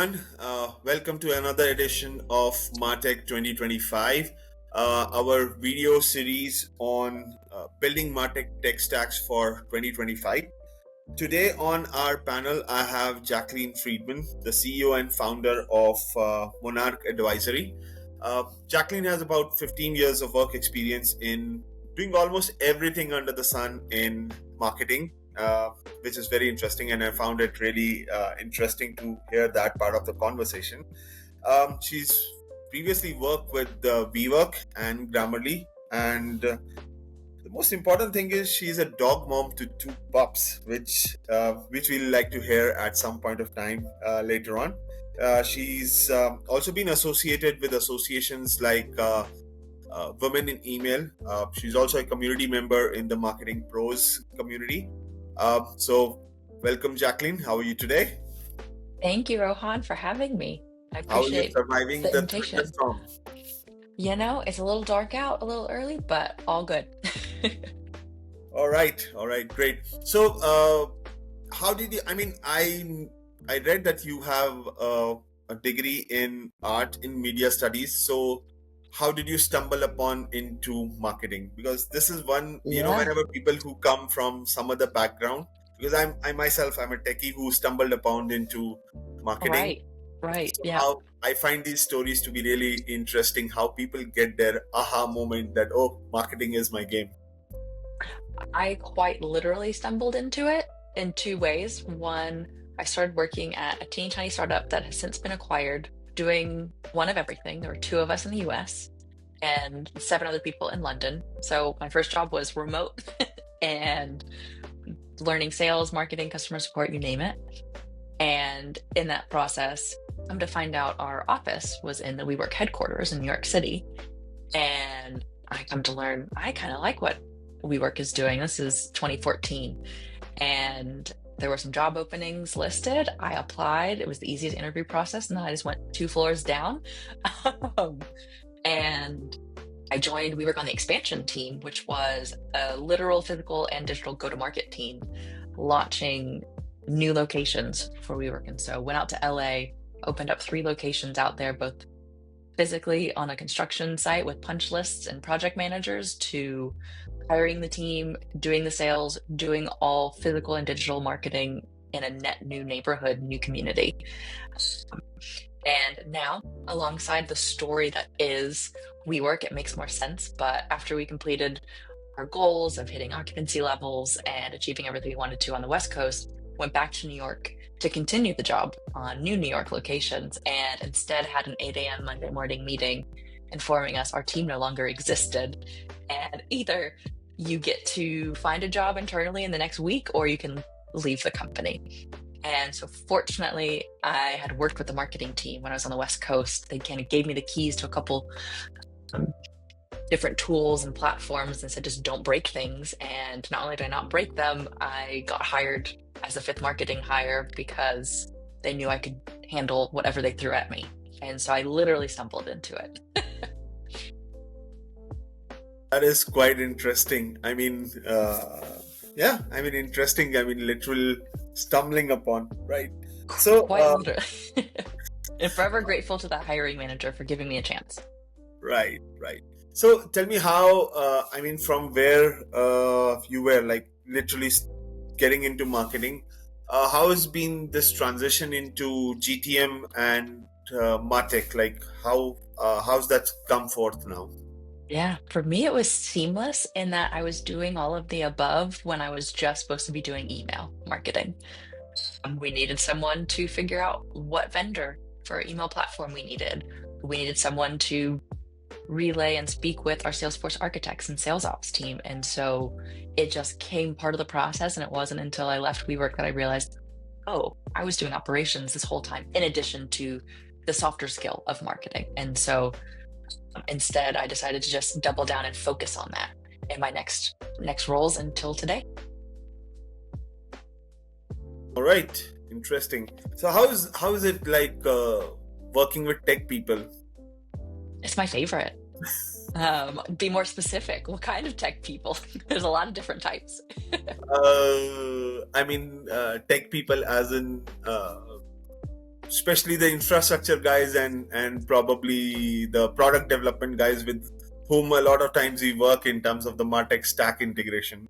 everyone. Welcome to another edition of MarTech 2025, our video series on building MarTech tech stacks for 2025. Today on our panel, I have Jacqueline Freedman, the CEO and founder of Monarch Advisory. Jacqueline has about 15 years of work experience in doing almost everything under the sun in marketing, which is very interesting, and I found it really interesting to hear that part of the conversation. She's previously worked with WeWork and Grammarly, and the most important thing is she's a dog mom to two pups, which we'll like to hear at some point of time later on. She's also been associated with associations like Women in Email. She's also a community member in the Marketing Pros community. So, welcome, Jacqueline. How are you today? Thank you, Rohan, for having me. I How are you appreciate surviving the the invitation. thunderstorm? It's a little dark out, a little early, but all good. All right, great. So, how did you? I mean, I read that you have a degree in art in media studies. So, how did you stumble upon into marketing? Because this is one, Yeah, whenever people who come from some other background, because I myself, I'm a techie who stumbled upon into marketing. right, right. So Yeah. how I find these stories to be really interesting, how people get their aha moment that, oh, marketing is my game. I quite literally stumbled into it in two ways. One, I started working at a teeny tiny startup that has since been acquired, doing one of everything. There were two of us in the US and seven other people in London. So my first job was remote and learning sales, marketing, customer support, you name it. And in that process, come to find out our office was in the WeWork headquarters in New York City. And I come to learn I kind of like what WeWork is doing. This is 2014. And there were some job openings listed. I applied. It was the easiest interview process. And then I just went two floors down. Um, and I joined WeWork on the expansion team, which was a literal physical and digital go-to-market team, launching new locations for WeWork. And so went out to LA, opened up 3 locations out there, both physically on a construction site with punch lists and project managers, to hiring the team, doing the sales, doing all physical and digital marketing in a net new neighborhood, new community. And now, alongside the story that is WeWork, it makes more sense. But after we completed our goals of hitting occupancy levels and achieving everything we wanted to on the West Coast, went back to New York to continue the job on new New York locations, and instead had an 8 a.m. Monday morning meeting informing us our team no longer existed. And either you get to find a job internally in the next week, or you can leave the company. And so fortunately, I had worked with the marketing team when I was on the West Coast. They kind of gave me the keys to a couple different tools and platforms and said, just don't break things. And not only did I not break them, I got hired as a 5th marketing hire because they knew I could handle whatever they threw at me. And so I literally stumbled into it. That is quite interesting. Interesting. I mean, literal stumbling upon, right? So, Quite literally. And forever grateful to that hiring manager for giving me a chance. right, right. So, tell me how, from where you were, like, literally getting into marketing, how has been this transition into GTM and MarTech? Like, how's that come forth now? Yeah, for me, it was seamless in that I was doing all of the above when I was just supposed to be doing email marketing. We needed someone to figure out what vendor for our email platform we needed. We needed someone to relay and speak with our Salesforce architects and sales ops team. And so it just came part of the process. And it wasn't until I left WeWork that I realized, oh, I was doing operations this whole time, in addition to the softer skill of marketing. And so instead, I decided to just double down and focus on that in my next roles until today. All right, interesting. So how is it like working with tech people? It's my favorite. Be more specific. What kind of tech people? There's a lot of different types. Tech people as in especially the infrastructure guys and probably the product development guys with whom a lot of times we work in terms of the MarTech stack integration.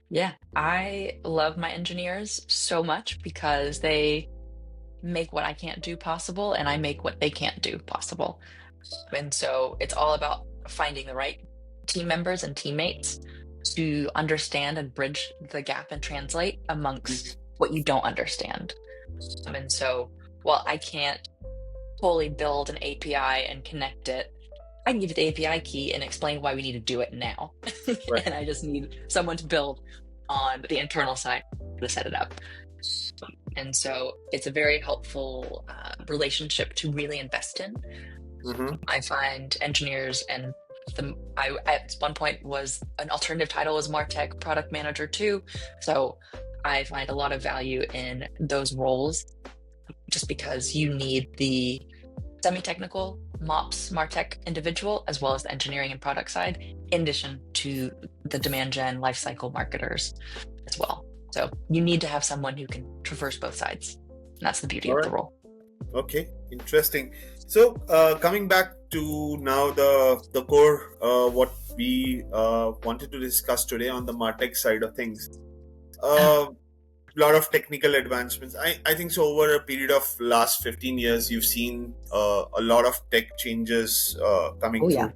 Yeah, I love my engineers so much because they make what I can't do possible and I make what they can't do possible. And so it's all about finding the right team members and teammates to understand and bridge the gap and translate amongst what you don't understand. And so while I can't fully build an API and connect it, I can give you the API key and explain why we need to do it now. Right. And I just need someone to build on the internal side to set it up. And so it's a very helpful relationship to really invest in. Mm-hmm. I find engineers and I at one point was an alternative title was MarTech product manager too. So I find a lot of value in those roles just because you need the semi-technical MOPS MarTech individual as well as the engineering and product side, in addition to the demand gen lifecycle marketers as well. So you need to have someone who can traverse both sides. And that's the beauty All of the right. role. Okay, interesting. So coming back to now the core what we wanted to discuss today on the MarTech side of things. Oh, Lot of technical advancements. I think so over a period of last 15 years, you've seen a lot of tech changes coming oh yeah. through.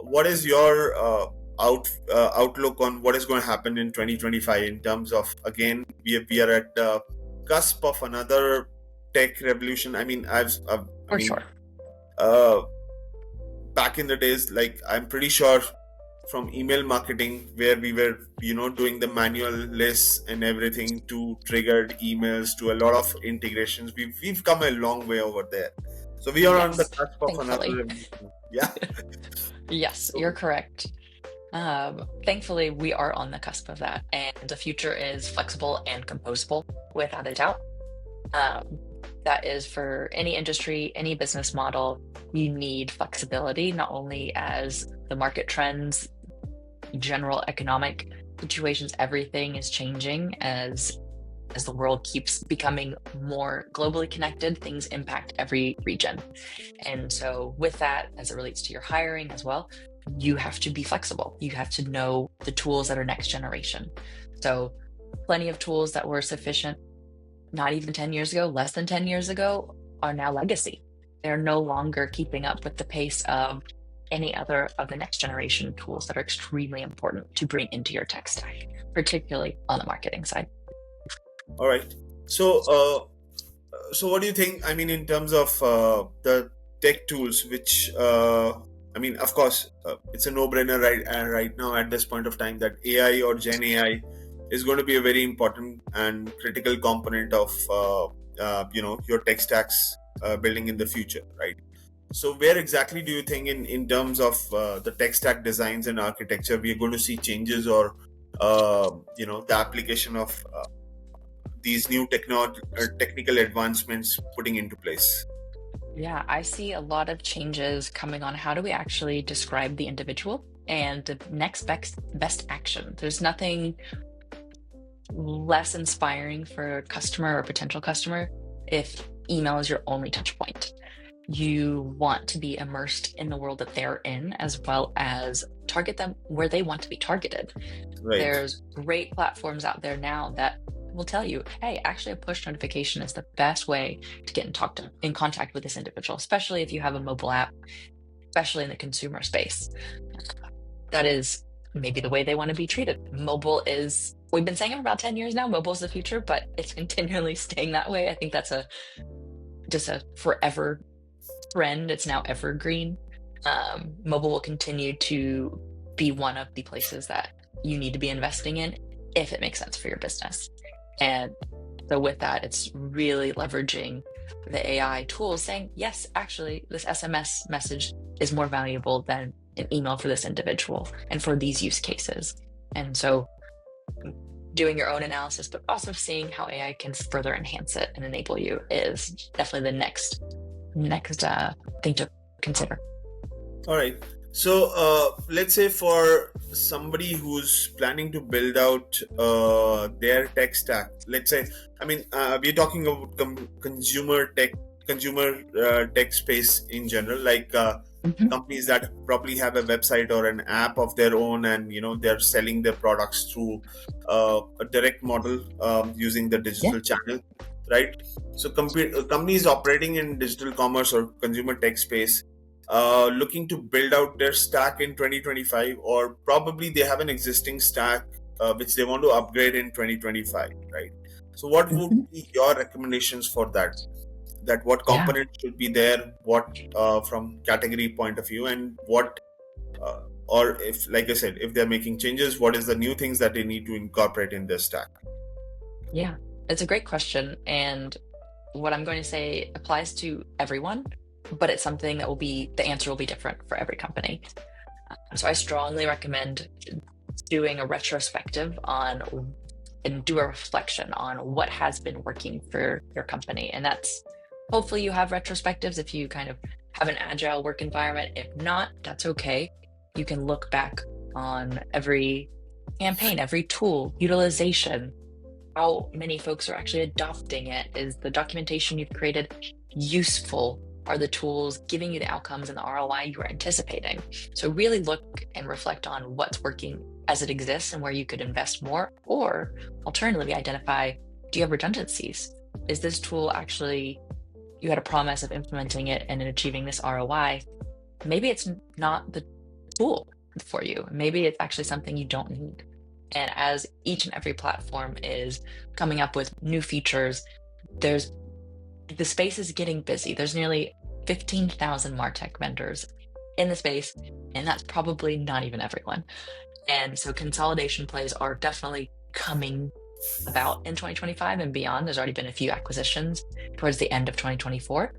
What is your outlook on what is going to happen in 2025 in terms of, again, we are at the cusp of another tech revolution. I mean, I For mean, sure. uh, back in the days, like I'm pretty sure from email marketing where we were doing the manual lists and everything to triggered emails to a lot of integrations, we've come a long way over there, so we are on the Yes, cusp of another thankfully. revolution. Yeah. Yes, you're So, correct. Thankfully, we are on the cusp of that, and the future is flexible and composable, without a doubt. Um, that is for any industry, any business model. You need flexibility, not only as the market trends, general economic situations, everything is changing as the world keeps becoming more globally connected, things impact every region. And so with that, as it relates to your hiring as well, you have to be flexible. You have to know the tools that are next generation. So plenty of tools that were sufficient not even 10 years ago, less than 10 years ago, are now legacy. They're no longer keeping up with the pace of any other of the next generation tools that are extremely important to bring into your tech stack, particularly on the marketing side. all right. So what do you think? I mean, in terms of the tech tools, which I mean, of course, it's a no-brainer right now at this point of time that AI or Gen AI is going to be a very important and critical component of your tech stacks building in the future, right? So where exactly do you think in terms of the tech stack designs and architecture we are going to see changes, or the application of these new technical advancements putting into place? Yeah, I see a lot of changes coming on how do we actually describe the individual and the next best action. There's nothing less inspiring for a customer or potential customer if email is your only touch point. You want to be immersed in the world that they're in, as well as target them where they want to be targeted. Right. There's great platforms out there now that will tell you, hey, actually a push notification is the best way to get in contact with this individual, especially if you have a mobile app, especially in the consumer space. That is maybe the way they want to be treated. Mobile is, we've been saying it for about 10 years now, mobile is the future, but it's continually staying that way. I think that's just a forever trend. It's now evergreen. Mobile will continue to be one of the places that you need to be investing in if it makes sense for your business. And so with that, it's really leveraging the AI tools saying, yes, actually, this SMS message is more valuable than an email for this individual and for these use cases. And so doing your own analysis, but also seeing how AI can further enhance it and enable you is definitely the next thing to consider. All right. So, let's say for somebody who's planning to build out their tech stack, let's say, I mean, we're talking about consumer tech space in general, like Mhm. companies that probably have a website or an app of their own, and they're selling their products through a direct model using the Yeah. digital channel, right? So, companies operating in digital commerce or consumer tech space looking to build out their stack in 2025, or probably they have an existing stack which they want to upgrade in 2025, right? So what would Mhm. be your recommendations for that? That what Yeah. components should be there, what from category point of view, and what uh, or if, like I said, if they're making changes, what is the new things that they need to incorporate in their stack? Yeah. It's a great question. And what I'm going to say applies to everyone, but it's something that the answer will be different for every company. So I strongly recommend doing a retrospective on and do a reflection on what has been working for your company. And that's hopefully you have retrospectives if you kind of have an agile work environment. If not, that's okay. You can look back on every campaign, every tool, utilization, how many folks are actually adopting it. Is the documentation you've created useful? Are the tools giving you the outcomes and the ROI you were anticipating? So really look and reflect on what's working as it exists and where you could invest more, or alternatively identify, do you have redundancies? Is this tool actually, you had a promise of implementing it and achieving this ROI? Maybe it's not the tool for you. Maybe it's actually something you don't need. And as each and every platform is coming up with new features, there's the space is getting busy. There's nearly 15,000 MarTech vendors in the space, and that's probably not even everyone. And so consolidation plays are definitely coming about in 2025 and beyond. There's already been a few acquisitions towards the end of 2024.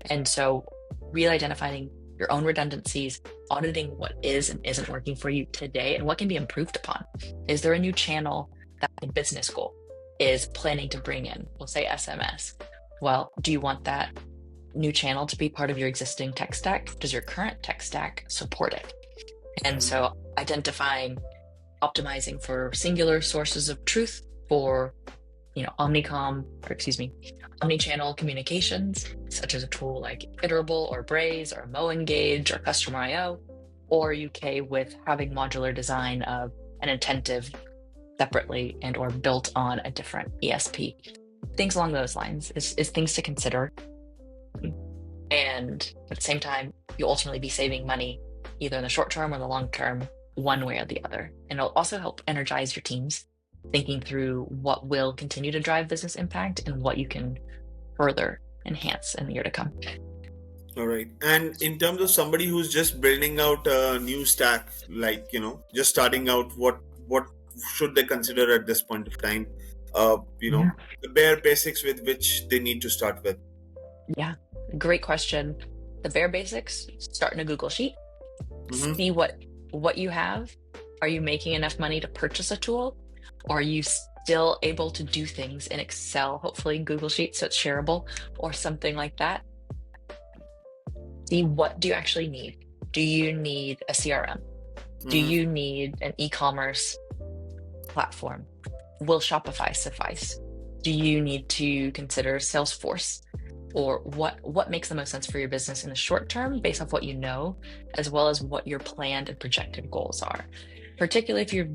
And so really identifying your own redundancies, auditing what is and isn't working for you today and what can be improved upon. Is there a new channel that a business goal is planning to bring in? We'll say SMS. Well, do you want that new channel to be part of your existing tech stack? Does your current tech stack support it? And so identifying, optimizing for singular sources of truth for omni-channel communications, such as a tool like Iterable or Braze or MoEngage or Customer IO, or UK with having modular design of an attentive separately and or built on a different ESP. Things along those lines is things to consider. And at the same time, you'll ultimately be saving money either in the short term or the long term, one way or the other. And it'll also help energize your teams, thinking through what will continue to drive business impact and what you can further enhance in the year to come. All right. And in terms of somebody who's just building out a new stack, like, just starting out, what should they consider at this point of time? Yeah. The bare basics with which they need to start with. Yeah. Great question. The bare basics, start in a Google Sheet, Mm-hmm. see what you have. Are you making enough money to purchase a tool? Or are you still able to do things in Excel, hopefully Google Sheets, so it's shareable or something like that? See, what do you actually need? Do you need a CRM? Do Mm-hmm. you need an e-commerce platform? Will Shopify suffice? Do you need to consider Salesforce? Or what makes the most sense for your business in the short term based off what you know, as well as what your planned and projected goals are? Particularly if you're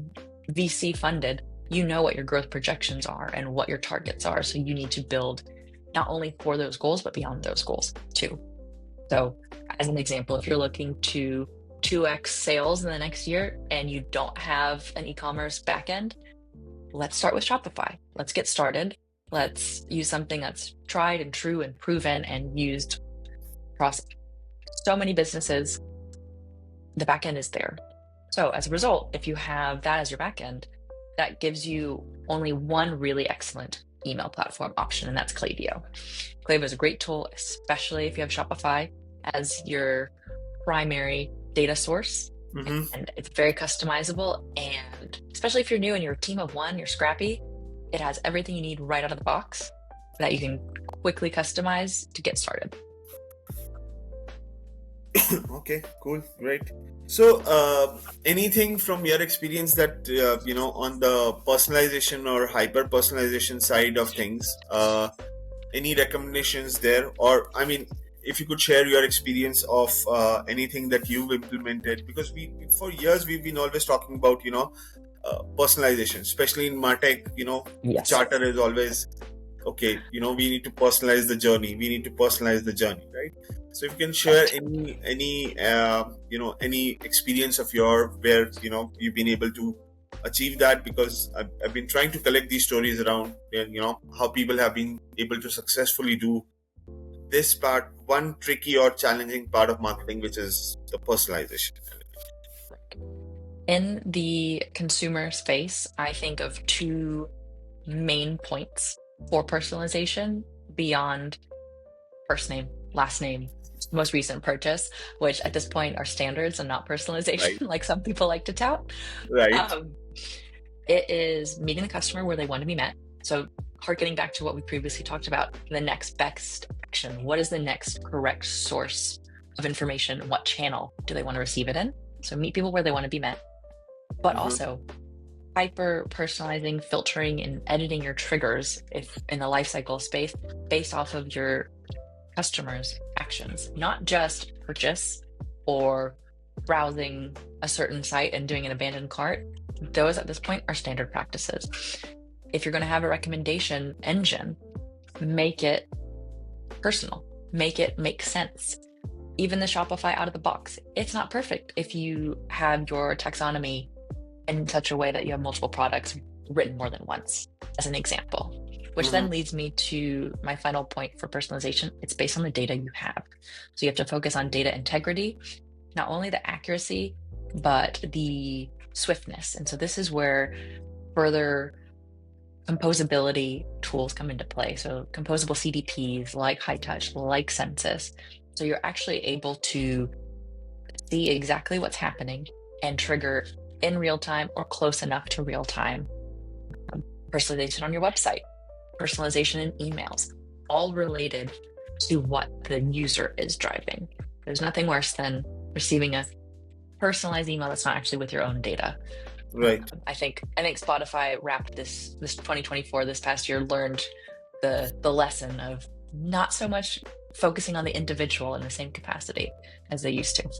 VC funded, you know what your growth projections are and what your targets are. So you need to build not only for those goals, but beyond those goals too. So as an example, if you're looking to 2x sales in the next year and you don't have an e-commerce backend, let's start with Shopify. Let's get started. Let's use something that's tried and true and proven and used across so many businesses. The backend is there. So as a result, if you have that as your backend, that gives you only one really excellent email platform option, and that's Klaviyo. Klaviyo is a great tool, especially if you have Shopify as your primary data source. Mm-hmm. And it's very customizable. And especially if you're new and you're a team of one, you're scrappy, it has everything you need right out of the box that you can quickly customize to get started. Okay, cool, great. So, anything from your experience that on the personalization or hyper personalization side of things, any recommendations there, or I mean, if you could share your experience of anything that you've implemented, because we for years we've been always talking about personalization, especially in MarTech. The Yes. charter is always okay, we need to personalize the journey, we need to personalize the journey, right? So if you can share Right. any experience of your where you've been able to achieve that, because I've been trying to collect these stories around how people have been able to successfully do this part, one tricky or challenging part of marketing, which is the personalization. In the consumer space, I think of two main points for personalization beyond first name, last name, most recent purchase, which at this point are standards and not Right, personalization, like some people like to tout. right. Um, it is meeting the customer where they want to be met. So, harkening back to what we previously talked about, the next best action. What is the next correct source of information? What channel do they want to receive it in? So, meet people where they want to be met, but Uh-huh. also hyper personalizing, filtering, and editing your triggers if in the life cycle space based off of your customers' actions, not just purchase or browsing a certain site and doing an abandoned cart. Those at this point are standard practices. If you're going to have a recommendation engine, make it personal, make it make sense. Even the Shopify out of the box, it's not perfect if you have your taxonomy in such a way that you have multiple products written more than once, as an example. Which Uh-huh. then leads me to my final point for personalization. It's based on the data you have. So you have to focus on data integrity, not only the accuracy, but the swiftness. And so this is where further composability tools come into play. So composable CDPs like High Touch, like Census. So you're actually able to see exactly what's happening and trigger in real time or close enough to real time personalization on your website, personalization in emails, all related to what the user is driving. There's nothing worse than receiving a personalized email that's not actually with your own data. Right. I think Spotify wrapped this 2024 this past year learned the lesson of not so much focusing on the individual in the same capacity as they used to.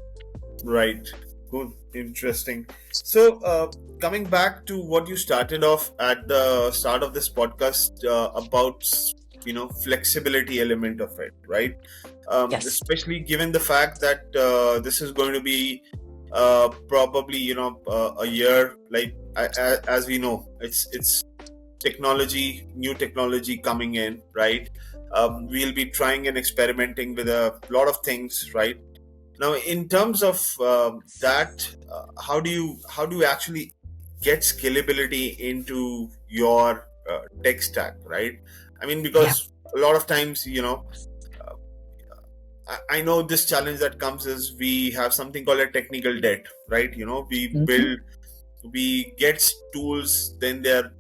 Right. Good. Interesting. So, coming back to what you started off at the start of this podcast about, flexibility element of it, right? Yes. Especially given the fact that this is going to be probably, a year, like as we know, it's technology, new technology coming in, right? We'll be trying and experimenting with a lot of things, right? Now, in terms of that, how do you actually get scalability into your tech stack, right? I mean, Yeah. because a lot of times, uh, I know this challenge that comes is we have something called a technical debt, right? Mhm. We get tools, then they're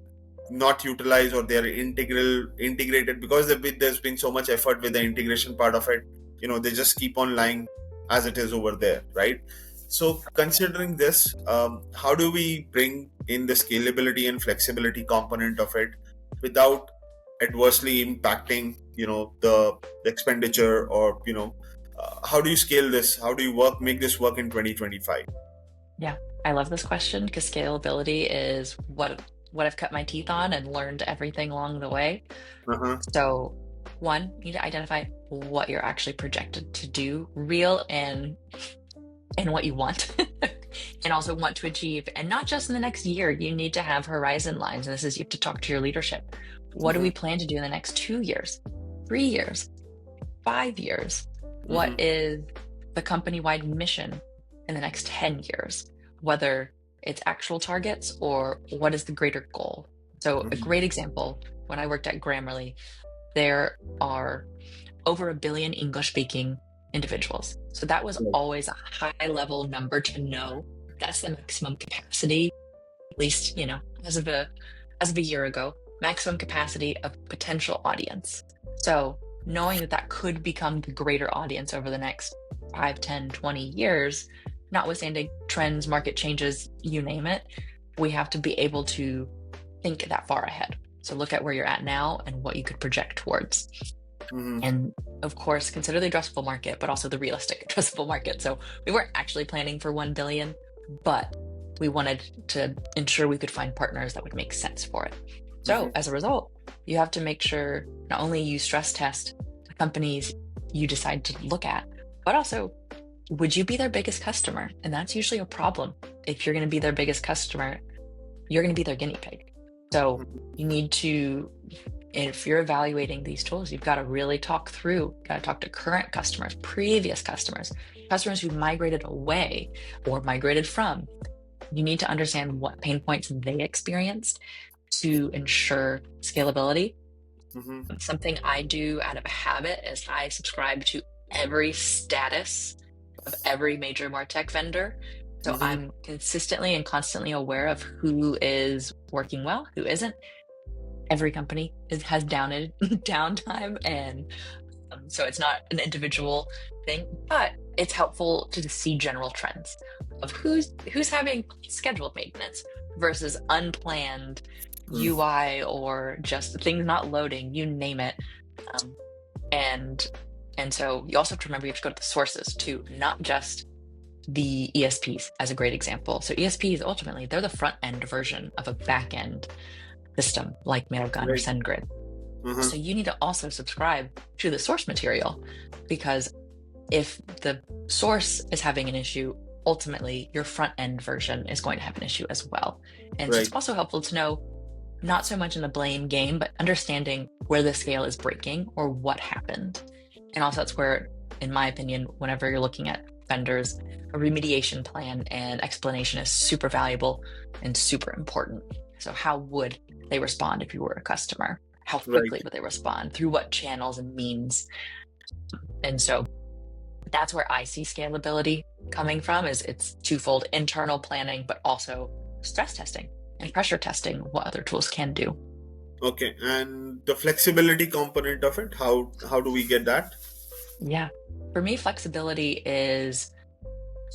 not utilized or they're integrated because there's been so much effort with the integration part of it. They just keep on lying as it is over there, right? So considering this, how do we bring in the scalability and flexibility component of it without adversely impacting the expenditure, or how do you scale this, how do you make this work in 2025? Yeah, I love this question because scalability is what I've cut my teeth on and learned everything along the way. Uh-huh. So, one, you need to identify what you're actually projected to do, real and what you want, and also want to achieve. And not just in the next year, you need to have horizon lines. And this is you have to talk to your leadership. What do Mm-hmm. we plan to do in the next 2 years, 3 years, 5 years? What Mm-hmm. is the company-wide mission in the next 10 years? Whether it's actual targets or what is the greater goal? So a Mm-hmm. great example, when I worked at Grammarly, there are over a billion English speaking individuals. So that was Right. always a high level number to know that's the maximum capacity, at least, as of a year ago, maximum capacity of potential audience. So knowing that that could become the greater audience over the next 5, 10, 20 years, notwithstanding trends, market changes, you name it, we have to be able to think that far ahead. So look at where you're at now and what you could project towards. Mm-hmm. And of course, consider the addressable market, but also the realistic addressable market. So we weren't actually planning for 1 billion, but we wanted to ensure we could find partners that would make sense for it. So as a result, you have to make sure not only you stress test the companies you decide to look at, but also, would you be their biggest customer? And that's usually a problem. If you're going to be their biggest customer, you're going to be their guinea pig. So you need to, if you're evaluating these tools, you've got to really talk through, got to talk to current customers, previous customers, customers who migrated away or migrated from. You need to understand what pain points they experienced to ensure scalability. Something I do out of habit is I subscribe to every status of every major MarTech vendor. So I'm consistently and constantly aware of who is working well, who isn't. Every company has downtime, and so it's not an individual thing, but it's helpful to see general trends of who's having scheduled maintenance versus unplanned UI or just things not loading, you name it. And so you also have to remember you have to go to the sources too, not just the ESPs as a great example. So ESPs, ultimately, they're the front end version of a back end system like Mailgun or SendGrid. So you need to also subscribe to the source material, because if the source is having an issue, ultimately your front end version is going to have an issue as well. And so it's also helpful to know, not so much in the blame game, but understanding where the scale is breaking or what happened. And also that's where, in my opinion, whenever you're looking at vendors, a remediation plan and explanation is super valuable and super important. So how would they respond if you were a customer? How quickly would they respond? Through what channels and means? And so that's where I see scalability coming from, is it's twofold: internal planning, but also stress testing and pressure testing what other tools can do. Okay, and the flexibility component of it, how do we get that? Yeah, for me, flexibility is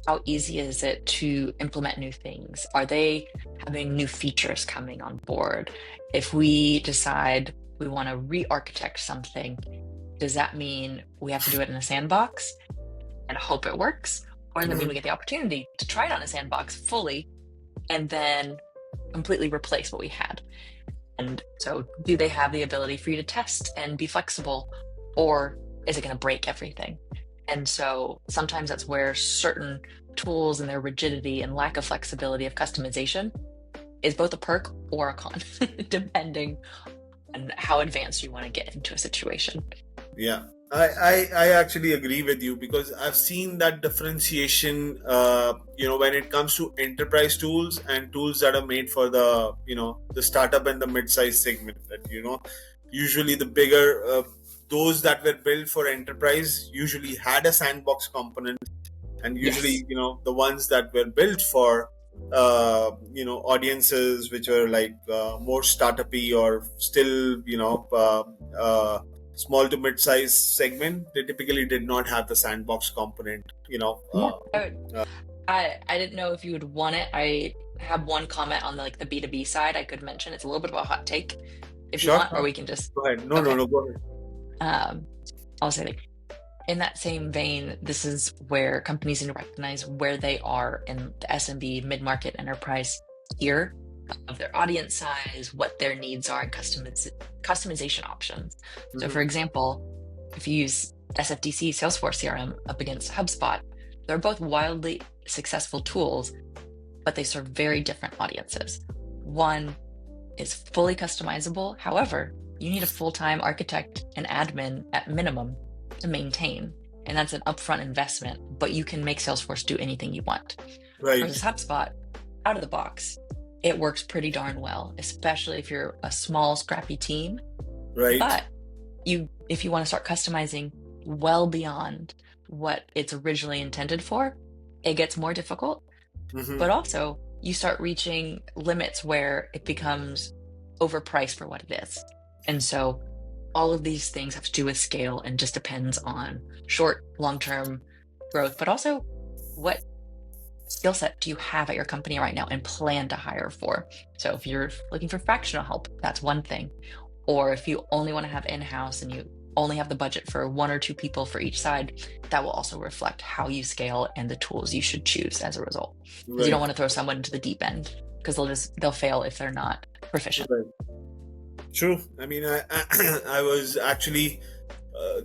how easy is it to implement new things? Are they having new features coming on board? If we decide we want to re-architect something, does that mean we have to do it in a sandbox and hope it works? Or does it mean we get the opportunity to try it on a sandbox fully and then completely replace what we had? And so do they have the ability for you to test and be flexible, or is it going to break everything? And so sometimes that's where certain tools and their rigidity and lack of flexibility of customization is both a perk or a con, depending on how advanced you want to get into a situation. Yeah, I actually agree with you, because I've seen that differentiation, when it comes to enterprise tools and tools that are made for the, the startup and the mid-size segment, that, usually the bigger, those that were built for enterprise usually had a sandbox component, and usually, the ones that were built for, audiences which are like more startup-y or still, small to mid-size segment, they typically did not have the sandbox component. I didn't know if you would want it. I have one comment on the B2B side I could mention. It's a little bit of a hot take if you want, or we can just go ahead. No, go ahead. I'll say, in that same vein, this is where companies need to recognize where they are in the SMB, mid-market, enterprise tier of their audience size, what their needs are, and customization options. So for example, if you use SFDC, Salesforce CRM, up against HubSpot, they're both wildly successful tools, but they serve very different audiences. One is fully customizable. However, you need a full-time architect and admin at minimum to maintain, and that's an upfront investment, but you can make Salesforce do anything you want. Versus HubSpot, out of the box, it works pretty darn well, especially if you're a small, scrappy team. But if you want to start customizing well beyond what it's originally intended for, it gets more difficult. But also, you start reaching limits where it becomes overpriced for what it is. And so all of these things have to do with scale, and just depends on short, long-term growth, but also what skill set do you have at your company right now and plan to hire for? So if you're looking for fractional help, that's one thing. Or if you only want to have in-house and you only have the budget for one or two people for each side, that will also reflect how you scale and the tools you should choose as a result. Because you don't Right. want to throw someone into the deep end because they'll fail if they're not proficient. Right. True. I mean, I was actually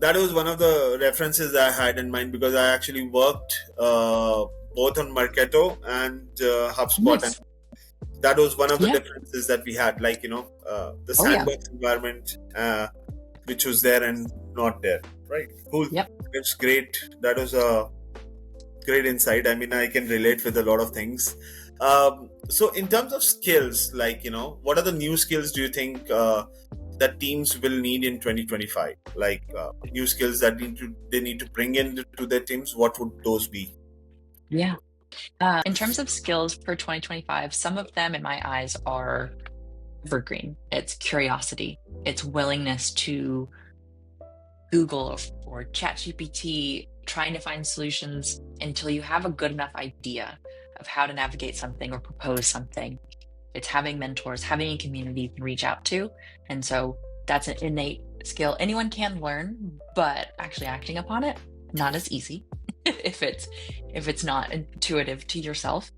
that was one of the references I had in mind because I actually worked both on Marketo and HubSpot, and Nice. that was one of the Yeah. differences that we had. Like the Oh yeah. sandbox environment, which was there and not there. Right. Cool. Yep. It's great. That was a great insight. I mean, I can relate with a lot of things. So, in terms of skills, like what are the new skills do you think that teams will need in 2025? Like new skills that they need to bring in to their teams. What would those be? Yeah. In terms of skills for 2025, some of them in my eyes are evergreen. It's curiosity. It's willingness to Google or ChatGPT, trying to find solutions until you have a good enough idea of how to navigate something or propose something. It's having mentors, having a community you can reach out to. And so that's an innate skill anyone can learn, but actually acting upon it, not as easy if it's not intuitive to yourself.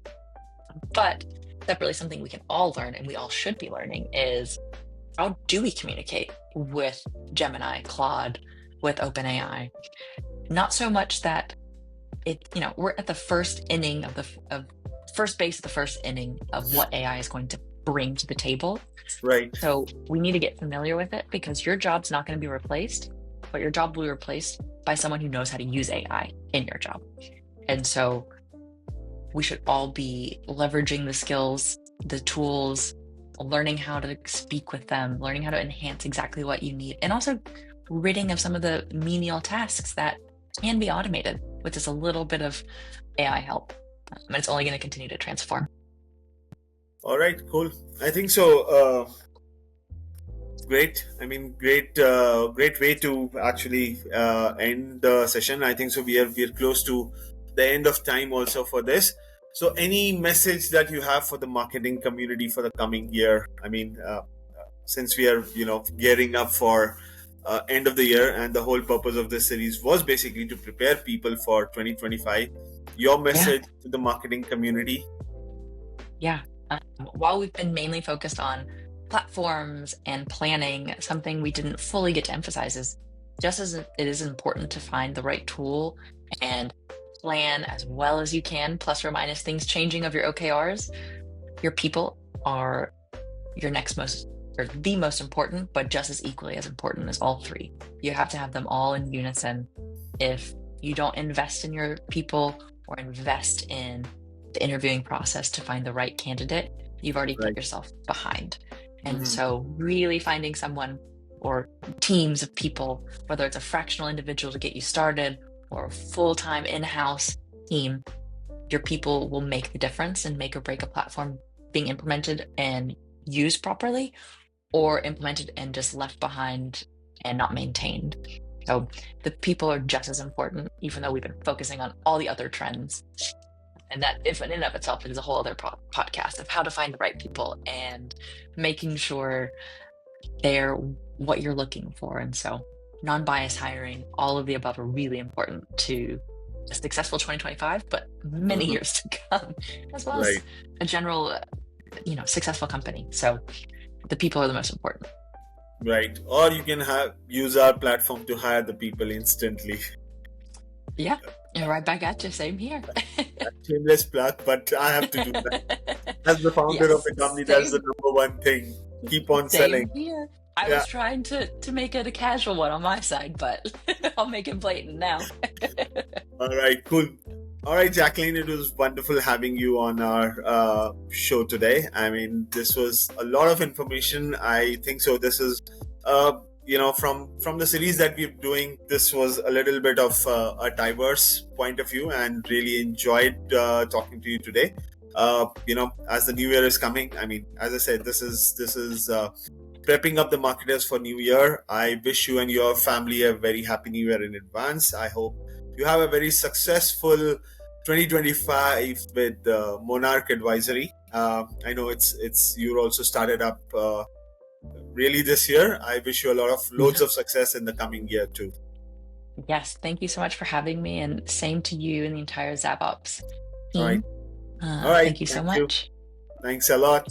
But separately, something we can all learn and we all should be learning is how do we communicate with Gemini, Claude, with OpenAI? Not so much that we're at the first inning of first base of the first inning of what AI is going to bring to the table. Right. So we need to get familiar with it because your job's not going to be replaced, but your job will be replaced by someone who knows how to use AI in your job. And so we should all be leveraging the skills, the tools, learning how to speak with them, learning how to enhance exactly what you need, and also ridding of some of the menial tasks that can be automated with just a little bit of AI help. And it's only going to continue to transform. All right. Cool. I think so. Great. I mean, great way to actually end the session. I think so. We are close to the end of time also for this. So, any message that you have for the marketing community for the coming year? I mean, since we are gearing up for end of the year, and the whole purpose of this series was basically to prepare people for 2025. Your Yeah. message to the marketing community? Yeah. While we've been mainly focused on platforms and planning, something we didn't fully get to emphasize is just as it is important to find the right tool and plan as well as you can, plus or minus things changing of your OKRs, your people are your next most or the most important, but just as equally as important as all three. You have to have them all in unison. If you don't invest in your people or invest in the interviewing process to find the right candidate, you've already put Right. yourself behind. And Mhm. so really finding someone or teams of people, whether it's a fractional individual to get you started or a full-time in-house team, your people will make the difference and make or break a platform being implemented and used properly, or implemented and just left behind and not maintained. So the people are just as important, even though we've been focusing on all the other trends. And that, if in and of itself, is a whole other podcast of how to find the right people and making sure they're what you're looking for. And so non-biased hiring, all of the above are really important to a successful 2025, but many Mhm. years to come, as well as Right. a general, successful company. So the people are the most important. Right. Or you can use our platform to hire the people instantly. Yeah. And right back at you. Same here. Shameless plug, but I have to do that. As the founder of Yes. the company, that's the number one thing. Keep on Same selling. here. I Yeah. was trying to make it a casual one on my side, but I'll make it blatant now. All right. Cool. All right, Jacqueline, it was wonderful having you on our show today. I mean, this was a lot of information. I think so. This is, from the series that we're doing, this was a little bit of a diverse point of view, and really enjoyed talking to you today. As the new year is coming, I mean, as I said, this is prepping up the marketers for New Year. I wish you and your family a very happy New Year in advance. I hope you have a very successful 2025 with Monarch Advisory. I know it's you also started up really this year. I wish you a lot of loads Yeah. of success in the coming year too. Yes, thank you so much for having me, and same to you and the entire Zavops All right. team. All right. Thank you so Thank you. much. Thanks a lot.